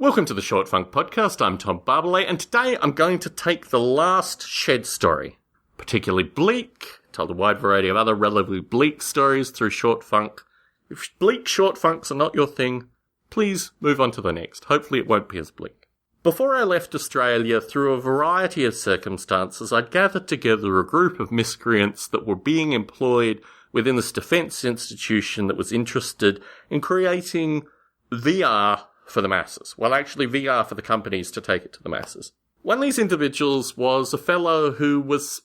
Welcome to the Short Funk Podcast. I'm Tom Barbalet, and today I'm going to take the last Shed story, particularly bleak, told a wide variety of other relatively bleak stories through Short Funk. If bleak short funks are not your thing, please move on to the next. Hopefully it won't be as bleak. Before I left Australia, through a variety of circumstances, I'd gathered together a group of miscreants that were being employed within this defence institution that was interested in creating VR for the masses. Well, actually VR for the companies to take it to the masses. One of these individuals was a fellow who was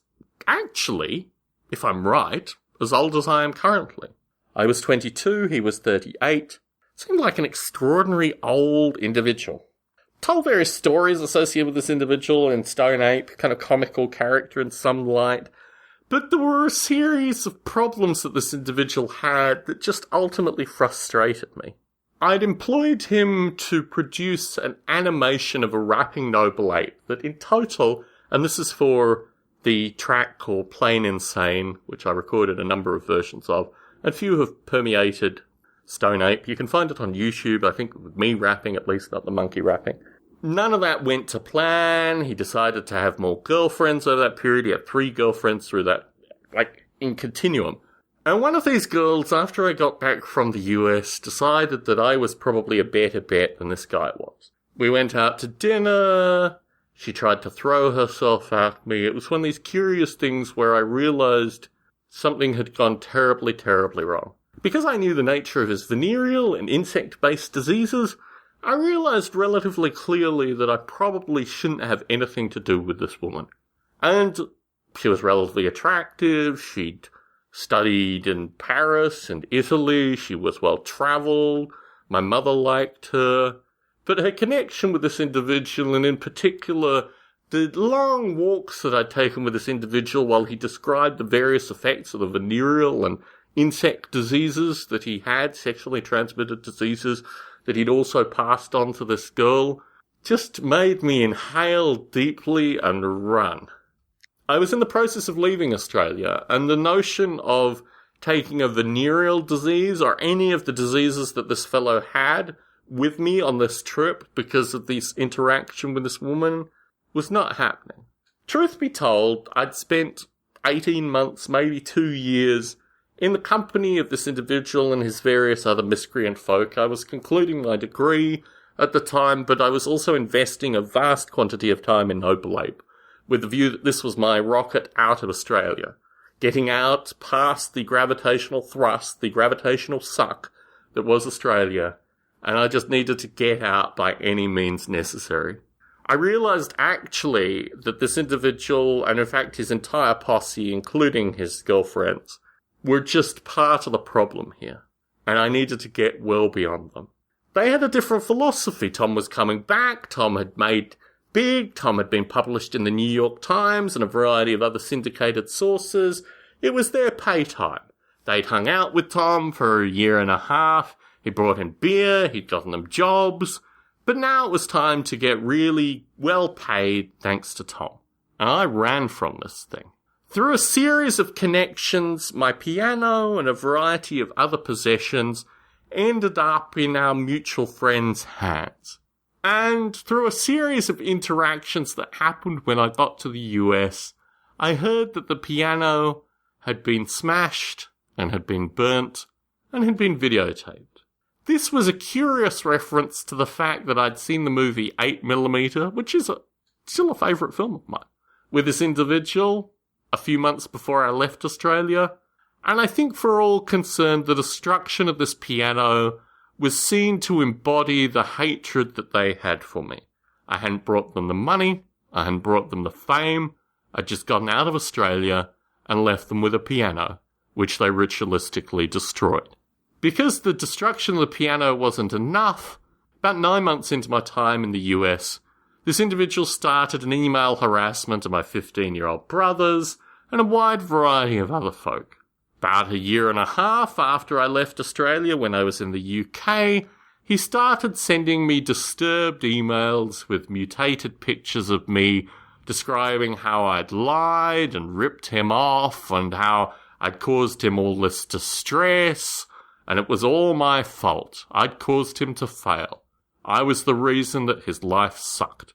actually, if I'm right, as old as I am currently. I was 22, he was 38. Seemed like an extraordinary old individual. Told various stories associated with this individual in Stone Ape, kind of comical character in some light. But there were a series of problems that this individual had that just ultimately frustrated me. I'd employed him to produce an animation of a rapping noble ape that in total, and this is for the track called Plain Insane, which I recorded a number of versions of, and few have permeated Stone Ape. You can find it on YouTube, I think, with me rapping, at least not the monkey rapping. None of that went to plan. He decided to have more girlfriends over that period. He had 3 girlfriends through that, in continuum. And one of these girls, after I got back from the US, decided that I was probably a better bet than this guy was. We went out to dinner. She tried to throw herself at me. It was one of these curious things where I realized something had gone terribly, terribly wrong. Because I knew the nature of his venereal and insect-based diseases, I realized relatively clearly that I probably shouldn't have anything to do with this woman. And she was relatively attractive. She'd studied in Paris and Italy. She was well-travelled. My mother liked her. But her connection with this individual, and in particular, the long walks that I'd taken with this individual while he described the various effects of the venereal and insect diseases that he had, sexually transmitted diseases that he'd also passed on to this girl, just made me inhale deeply and run. I was in the process of leaving Australia, and the notion of taking a venereal disease or any of the diseases that this fellow had with me on this trip because of this interaction with this woman was not happening. Truth be told, I'd spent 18 months, maybe 2 years, in the company of this individual and his various other miscreant folk. I was concluding my degree at the time, but I was also investing a vast quantity of time in Noble Ape, with the view that this was my rocket out of Australia, getting out past the gravitational thrust, the gravitational suck that was Australia, and I just needed to get out by any means necessary. I realised actually that this individual, and in fact his entire posse, including his girlfriends, were just part of the problem here, and I needed to get well beyond them. They had a different philosophy. Tom was coming back, Tom had made big, Tom had been published in the New York Times and a variety of other syndicated sources. It was their pay time. They'd hung out with Tom for a year and a half, he brought in beer, he'd gotten them jobs, but now it was time to get really well paid thanks to Tom. And I ran from this thing. Through a series of connections, my piano and a variety of other possessions ended up in our mutual friend's hands. And through a series of interactions that happened when I got to the US, I heard that the piano had been smashed and had been burnt and had been videotaped. This was a curious reference to the fact that I'd seen the movie 8mm, which is still a favourite film of mine, with this individual a few months before I left Australia, and I think for all concerned the destruction of this piano was seen to embody the hatred that they had for me. I hadn't brought them the money, I hadn't brought them the fame, I'd just gotten out of Australia and left them with a piano, which they ritualistically destroyed. Because the destruction of the piano wasn't enough, about 9 months into my time in the US, this individual started an email harassment of my 15-year-old brothers and a wide variety of other folk. About a year and a half after I left Australia when I was in the UK, he started sending me disturbed emails with mutated pictures of me describing how I'd lied and ripped him off and how I'd caused him all this distress, and it was all my fault. I'd caused him to fail. I was the reason that his life sucked.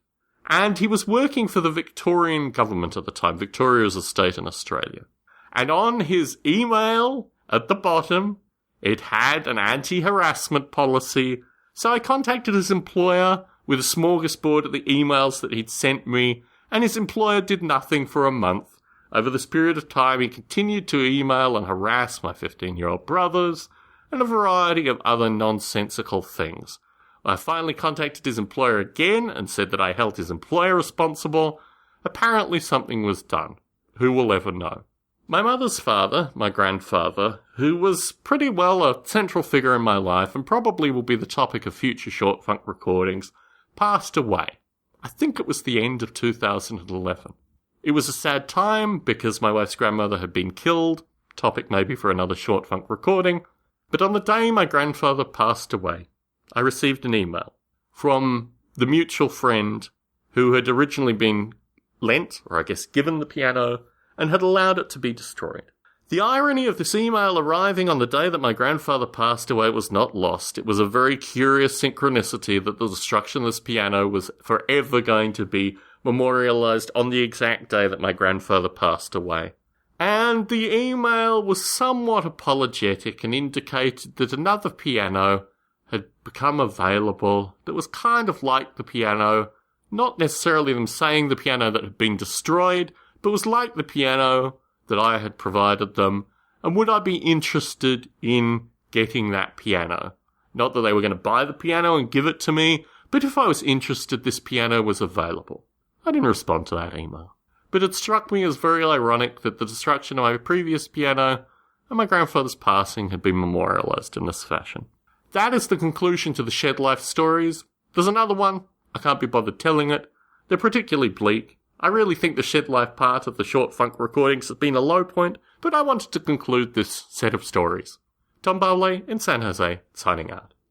And he was working for the Victorian government at the time. Victoria is a state in Australia. And on his email at the bottom, it had an anti-harassment policy. So I contacted his employer with a smorgasbord of the emails that he'd sent me, and his employer did nothing for a month. Over this period of time, he continued to email and harass my 15-year-old brothers and a variety of other nonsensical things. I finally contacted his employer again and said that I held his employer responsible. Apparently something was done. Who will ever know? My mother's father, my grandfather, who was pretty well a central figure in my life and probably will be the topic of future Short Funk recordings, passed away. I think it was the end of 2011. It was a sad time because my wife's grandmother had been killed, topic maybe for another Short Funk recording, but on the day my grandfather passed away, I received an email from the mutual friend who had originally been lent, or I guess given the piano, and had allowed it to be destroyed. The irony of this email arriving on the day that my grandfather passed away was not lost. It was a very curious synchronicity that the destruction of this piano was forever going to be memorialized on the exact day that my grandfather passed away. And the email was somewhat apologetic and indicated that another piano had become available that was kind of like the piano, not necessarily them saying the piano that had been destroyed, but was like the piano that I had provided them, and would I be interested in getting that piano? Not that they were going to buy the piano and give it to me, but if I was interested, this piano was available. I didn't respond to that email. But it struck me as very ironic that the destruction of my previous piano and my grandfather's passing had been memorialized in this fashion. That is the conclusion to the Shed Life stories. There's another one. I can't be bothered telling it. They're particularly bleak. I really think the Shed Life part of the Short Funk recordings has been a low point, but I wanted to conclude this set of stories. Tom Barley in San Jose, signing out.